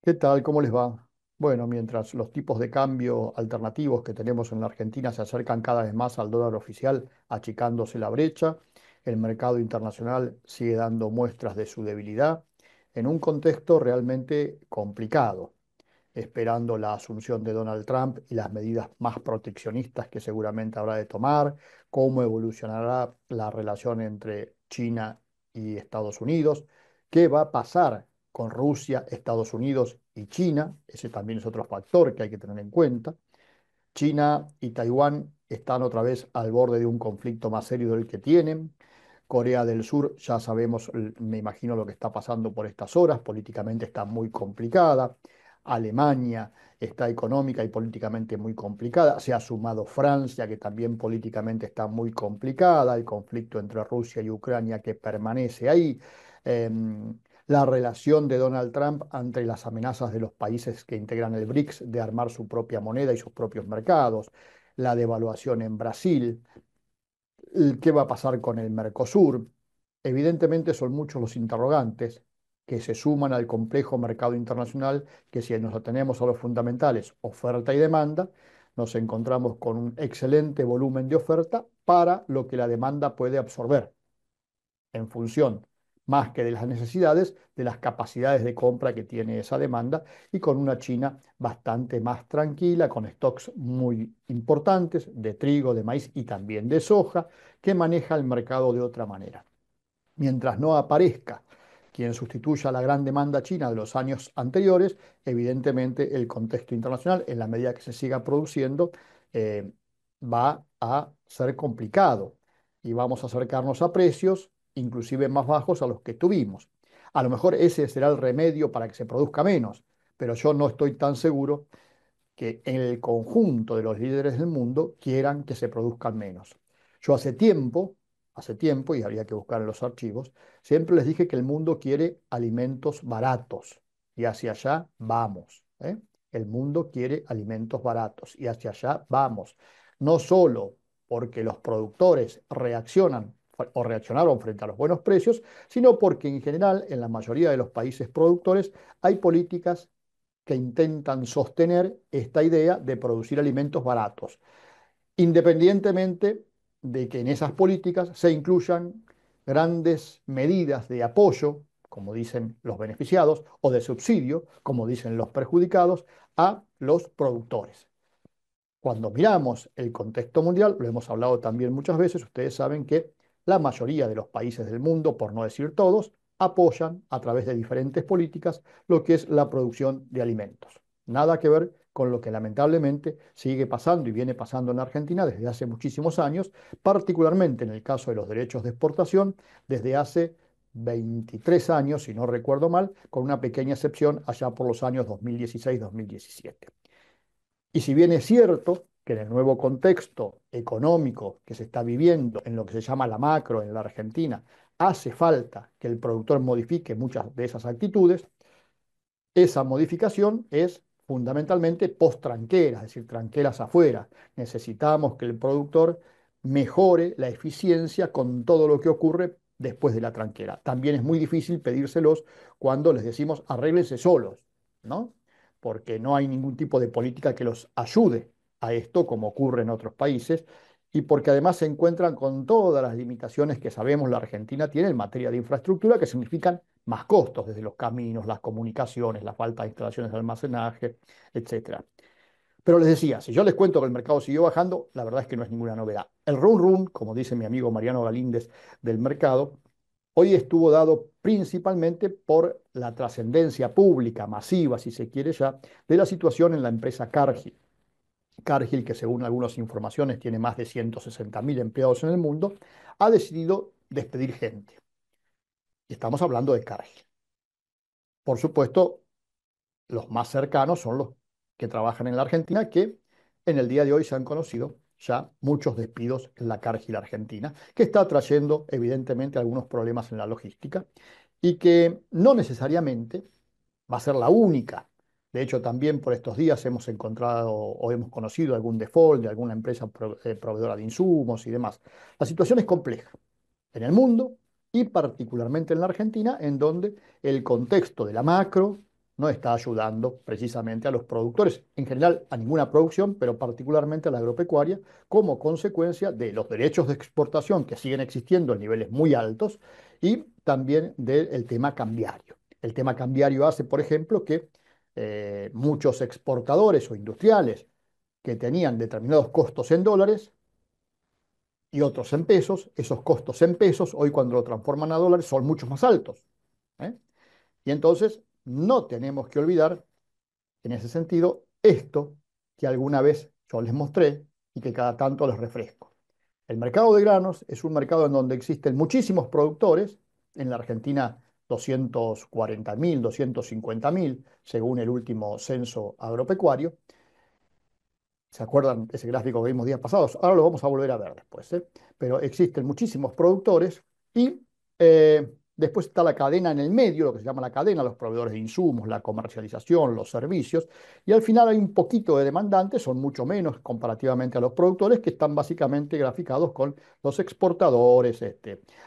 ¿Qué tal? ¿Cómo les va? Bueno, mientras los tipos de cambio alternativos que tenemos en la Argentina se acercan cada vez más al dólar oficial, achicándose la brecha, el mercado internacional sigue dando muestras de su debilidad en un contexto realmente complicado, esperando la asunción de Donald Trump y las medidas más proteccionistas que seguramente habrá de tomar, cómo evolucionará la relación entre China y Estados Unidos, qué va a pasar con Rusia, Estados Unidos y China, ese también es otro factor que hay que tener en cuenta. China y Taiwán están otra vez al borde de un conflicto más serio del que tienen. Corea del Sur, ya sabemos, me imagino lo que está pasando por estas horas, políticamente está muy complicada. Alemania está económica y políticamente muy complicada. Se ha sumado Francia, que también políticamente está muy complicada. El conflicto entre Rusia y Ucrania que permanece ahí. La relación de Donald Trump ante las amenazas de los países que integran el BRICS de armar su propia moneda y sus propios mercados. La devaluación en Brasil, qué va a pasar con el Mercosur. Evidentemente son muchos los interrogantes que se suman al complejo mercado internacional que si nos atenemos a los fundamentales, oferta y demanda, nos encontramos con un excelente volumen de oferta para lo que la demanda puede absorber en función más que de las necesidades, de las capacidades de compra que tiene esa demanda y con una China bastante más tranquila, con stocks muy importantes de trigo, de maíz y también de soja, que maneja el mercado de otra manera. Mientras no aparezca quien sustituya la gran demanda china de los años anteriores, evidentemente el contexto internacional, en la medida que se siga produciendo, eh, va a ser complicado y vamos a acercarnos a precios inclusive más bajos a los que tuvimos. A lo mejor ese será el remedio para que se produzca menos, pero yo no estoy tan seguro que en el conjunto de los líderes del mundo quieran que se produzcan menos. Yo hace tiempo, y habría que buscar en los archivos, siempre les dije que el mundo quiere alimentos baratos y hacia allá vamos, ¿eh? El mundo quiere alimentos baratos y hacia allá vamos. No solo porque los productores reaccionan o reaccionaron frente a los buenos precios, sino porque en general en la mayoría de los países productores hay políticas que intentan sostener esta idea de producir alimentos baratos, independientemente de que en esas políticas se incluyan grandes medidas de apoyo, como dicen los beneficiados, o de subsidio, como dicen los perjudicados, a los productores. Cuando miramos el contexto mundial, lo hemos hablado también muchas veces, ustedes saben que la mayoría de los países del mundo, por no decir todos, apoyan a través de diferentes políticas lo que es la producción de alimentos. Nada que ver con lo que lamentablemente sigue pasando y viene pasando en Argentina desde hace muchísimos años, particularmente en el caso de los derechos de exportación, desde hace 23 años, si no recuerdo mal, con una pequeña excepción allá por los años 2016-2017. Y si bien es cierto que en el nuevo contexto económico que se está viviendo, en lo que se llama la macro en la Argentina, hace falta que el productor modifique muchas de esas actitudes, esa modificación es fundamentalmente post-tranquera, es decir, tranqueras afuera. Necesitamos que el productor mejore la eficiencia con todo lo que ocurre después de la tranquera. También es muy difícil pedírselos cuando les decimos arréglense solos, ¿no? Porque no hay ningún tipo de política que los ayude a esto, como ocurre en otros países, y porque además se encuentran con todas las limitaciones que sabemos la Argentina tiene en materia de infraestructura, que significan más costos, desde los caminos, las comunicaciones, la falta de instalaciones de almacenaje, etcétera. Pero les decía, si yo les cuento que el mercado siguió bajando, la verdad es que no es ninguna novedad. El run run, como dice mi amigo Mariano Galíndez del mercado, hoy estuvo dado principalmente por la trascendencia pública, masiva, si se quiere ya, de la situación en la empresa Cargill. Cargill, que según algunas informaciones tiene más de 160.000 empleados en el mundo, ha decidido despedir gente. Y estamos hablando de Cargill. Por supuesto, los más cercanos son los que trabajan en la Argentina, que en el día de hoy se han conocido ya muchos despidos en la Cargill Argentina, que está trayendo evidentemente algunos problemas en la logística y que no necesariamente va a ser la única. De hecho, también por estos días hemos encontrado o hemos conocido algún default de alguna empresa proveedora de insumos y demás. La situación es compleja en el mundo y particularmente en la Argentina, en donde el contexto de la macro no está ayudando precisamente a los productores, en general a ninguna producción, pero particularmente a la agropecuaria, como consecuencia de los derechos de exportación que siguen existiendo en niveles muy altos y también del tema cambiario. El tema cambiario hace, por ejemplo, que muchos exportadores o industriales que tenían determinados costos en dólares y otros en pesos, esos costos en pesos, hoy cuando lo transforman a dólares, son mucho más altos. ¿Eh? Y entonces no tenemos que olvidar, en ese sentido, esto que alguna vez yo les mostré y que cada tanto les refresco. El mercado de granos es un mercado en donde existen muchísimos productores, en la Argentina 240.000, 250.000, según el último censo agropecuario. ¿Se acuerdan de ese gráfico que vimos días pasados? Ahora lo vamos a volver a ver después, ¿eh? Pero existen muchísimos productores y después está la cadena en el medio, lo que se llama la cadena, los proveedores de insumos, la comercialización, los servicios. Y al final hay un poquito de demandantes, son mucho menos comparativamente a los productores, que están básicamente graficados con los exportadores,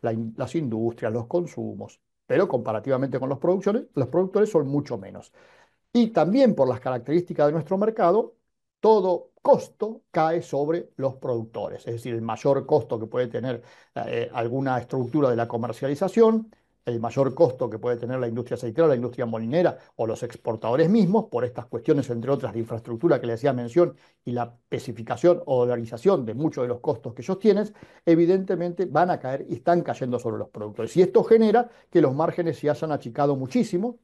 las industrias, los consumos. Pero comparativamente con los productores son mucho menos. Y también por las características de nuestro mercado, todo costo cae sobre los productores. Es decir, el mayor costo que puede tener alguna estructura de la comercialización, el mayor costo que puede tener la industria aceitera, la industria molinera o los exportadores mismos, por estas cuestiones, entre otras, de infraestructura que le hacía mención y la especificación o dolarización de muchos de los costos que ellos tienen, evidentemente van a caer y están cayendo sobre los productores. Y esto genera que los márgenes se hayan achicado muchísimo.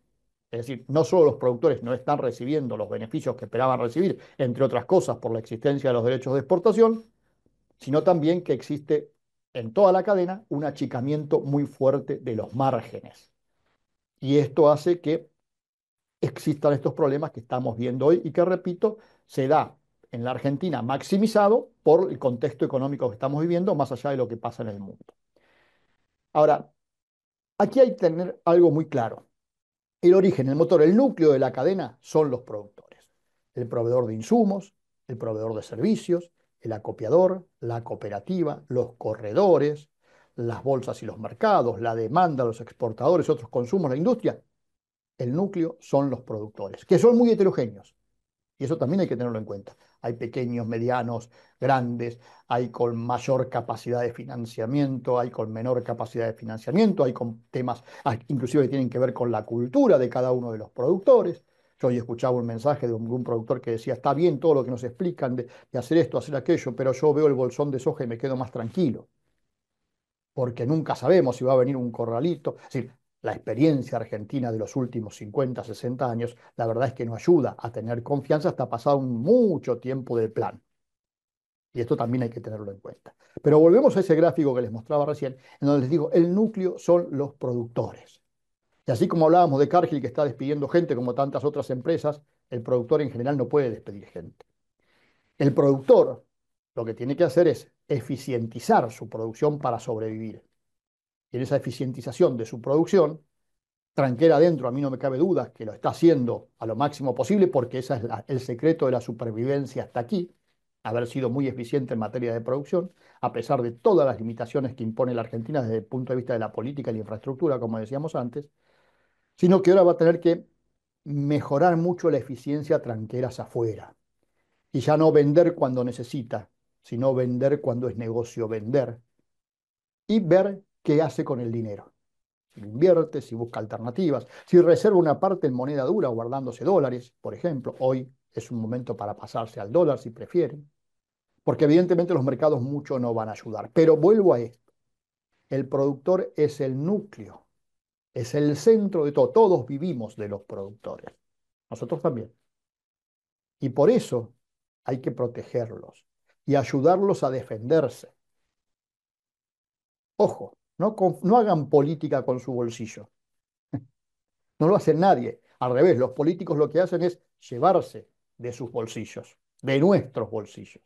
Es decir, no solo los productores no están recibiendo los beneficios que esperaban recibir, entre otras cosas por la existencia de los derechos de exportación, sino también que existe en toda la cadena un achicamiento muy fuerte de los márgenes. Y esto hace que existan estos problemas que estamos viendo hoy y que, repito, se da en la Argentina maximizado por el contexto económico que estamos viviendo, más allá de lo que pasa en el mundo. Ahora, aquí hay que tener algo muy claro. El origen, el motor, el núcleo de la cadena son los productores. El proveedor de insumos, el proveedor de servicios, el acopiador, la cooperativa, los corredores, las bolsas y los mercados, la demanda, los exportadores, otros consumos, la industria. El núcleo son los productores, que son muy heterogéneos. Y eso también hay que tenerlo en cuenta. Hay pequeños, medianos, grandes, hay con mayor capacidad de financiamiento, hay con menor capacidad de financiamiento, hay con temas inclusive que tienen que ver con la cultura de cada uno de los productores. Yo hoy escuchaba un mensaje de un productor que decía, está bien todo lo que nos explican de hacer esto, hacer aquello, pero yo veo el bolsón de soja y me quedo más tranquilo porque nunca sabemos si va a venir un corralito. Es decir, la experiencia argentina de los últimos 50, 60 años, la verdad es que no ayuda a tener confianza hasta pasado mucho tiempo del plan. Y esto también hay que tenerlo en cuenta. Pero volvemos a ese gráfico que les mostraba recién, en donde les digo, el núcleo son los productores. Y así como hablábamos de Cargill que está despidiendo gente como tantas otras empresas, el productor en general no puede despedir gente. El productor lo que tiene que hacer es eficientizar su producción para sobrevivir. Y en esa eficientización de su producción, tranquera adentro, a mí no me cabe duda que lo está haciendo a lo máximo posible porque ese es el secreto de la supervivencia hasta aquí, haber sido muy eficiente en materia de producción, a pesar de todas las limitaciones que impone la Argentina desde el punto de vista de la política y la infraestructura, como decíamos antes, sino que ahora va a tener que mejorar mucho la eficiencia tranqueras afuera y ya no vender cuando necesita, sino vender cuando es negocio vender y ver qué hace con el dinero. Si lo invierte, si busca alternativas, si reserva una parte en moneda dura guardándose dólares, por ejemplo, hoy es un momento para pasarse al dólar si prefieren, porque evidentemente los mercados mucho no van a ayudar. Pero vuelvo a esto, el productor es el núcleo, es el centro de todo, todos vivimos de los productores, nosotros también. Y por eso hay que protegerlos y ayudarlos a defenderse. Ojo, no hagan política con su bolsillo. No lo hace nadie. Al revés, los políticos lo que hacen es llevarse de sus bolsillos, de nuestros bolsillos.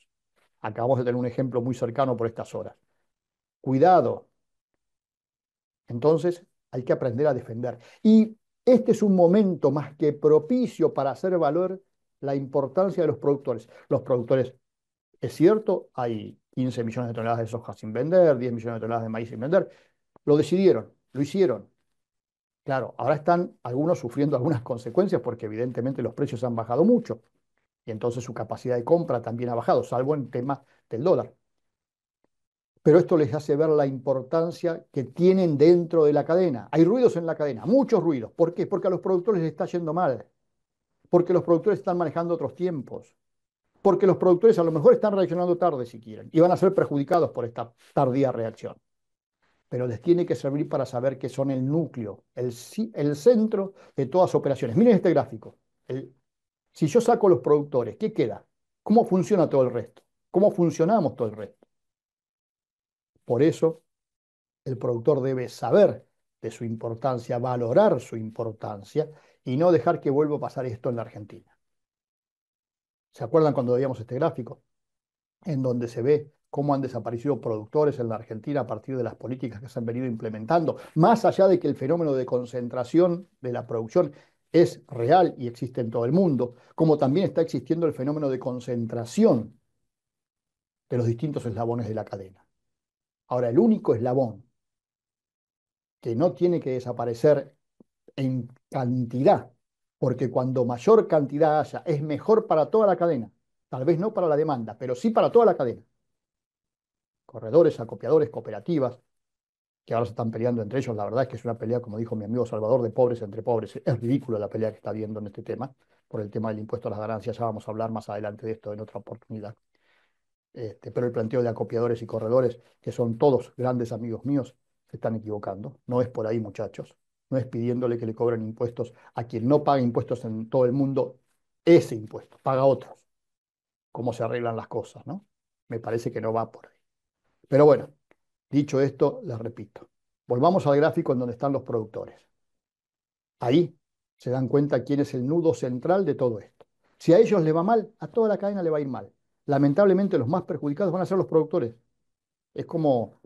Acabamos de tener un ejemplo muy cercano por estas horas. Cuidado. Entonces hay que aprender a defender. Y este es un momento más que propicio para hacer valer la importancia de los productores. Los productores, es cierto, hay 15 millones de toneladas de soja sin vender, 10 millones de toneladas de maíz sin vender. Lo decidieron, lo hicieron. Claro, ahora están algunos sufriendo algunas consecuencias porque evidentemente los precios han bajado mucho y entonces su capacidad de compra también ha bajado, salvo en temas del dólar. Pero esto les hace ver la importancia que tienen dentro de la cadena. Hay ruidos en la cadena, muchos ruidos. ¿Por qué? Porque a los productores les está yendo mal, porque los productores están manejando otros tiempos, porque los productores a lo mejor están reaccionando tarde si quieren y van a ser perjudicados por esta tardía reacción. Pero les tiene que servir para saber que son el núcleo, el centro de todas las operaciones. Miren este gráfico. Si yo saco los productores, ¿qué queda? ¿Cómo funciona todo el resto? ¿Cómo funcionamos todo el resto? Por eso el productor debe saber de su importancia, valorar su importancia y no dejar que vuelva a pasar esto en la Argentina. ¿Se acuerdan cuando veíamos este gráfico? En donde se ve cómo han desaparecido productores en la Argentina a partir de las políticas que se han venido implementando, más allá de que el fenómeno de concentración de la producción es real y existe en todo el mundo, como también está existiendo el fenómeno de concentración de los distintos eslabones de la cadena. Ahora, el único eslabón que no tiene que desaparecer en cantidad, porque cuando mayor cantidad haya, es mejor para toda la cadena, tal vez no para la demanda, pero sí para toda la cadena. Corredores, acopiadores, cooperativas, que ahora se están peleando entre ellos. La verdad es que es una pelea, como dijo mi amigo Salvador, de pobres entre pobres. Es ridículo la pelea que está habiendo en este tema, por el tema del impuesto a las ganancias. Ya vamos a hablar más adelante de esto en otra oportunidad. Pero el planteo de acopiadores y corredores, que son todos grandes amigos míos, se están equivocando. No es por ahí, muchachos. No es pidiéndole que le cobren impuestos a quien no paga impuestos en todo el mundo ese impuesto, paga otros. Cómo se arreglan las cosas, ¿no? Me parece que no va por ahí. Pero bueno, dicho esto, les repito. Volvamos al gráfico en donde están los productores. Ahí se dan cuenta quién es el nudo central de todo esto. Si a ellos le va mal, a toda la cadena le va a ir mal. Lamentablemente los más perjudicados van a ser los productores. Es como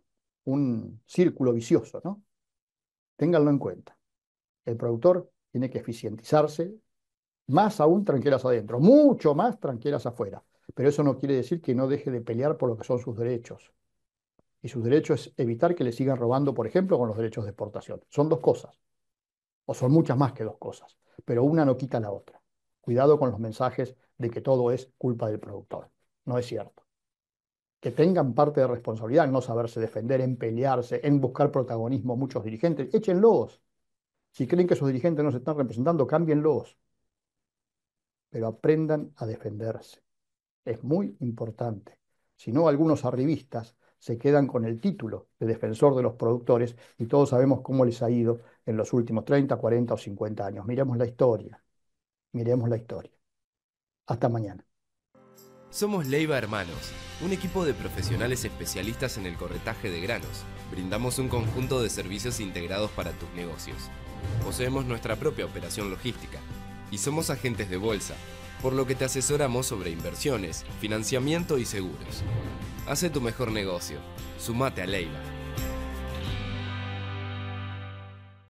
un círculo vicioso, ¿no? Ténganlo en cuenta. El productor tiene que eficientizarse, más aún tranqueras adentro, mucho más tranqueras afuera. Pero eso no quiere decir que no deje de pelear por lo que son sus derechos. Y sus derechos es evitar que le sigan robando, por ejemplo, con los derechos de exportación. Son dos cosas, o son muchas más que dos cosas, pero una no quita la otra. Cuidado con los mensajes de que todo es culpa del productor. No es cierto. Que tengan parte de responsabilidad en no saberse defender, en pelearse, en buscar protagonismo muchos dirigentes, échenlos. Si creen que esos dirigentes no se están representando, cámbienlos, pero aprendan a defenderse. Es muy importante. Si no, algunos arribistas se quedan con el título de defensor de los productores y todos sabemos cómo les ha ido en los últimos 30, 40 o 50 años. Miremos la historia, miremos la historia. Hasta mañana. Somos Leiva Hermanos, un equipo de profesionales especialistas en el corretaje de granos. Brindamos un conjunto de servicios integrados para tus negocios. Poseemos nuestra propia operación logística y somos agentes de bolsa, por lo que te asesoramos sobre inversiones, financiamiento y seguros. Hace tu mejor negocio. Sumate a Leiva.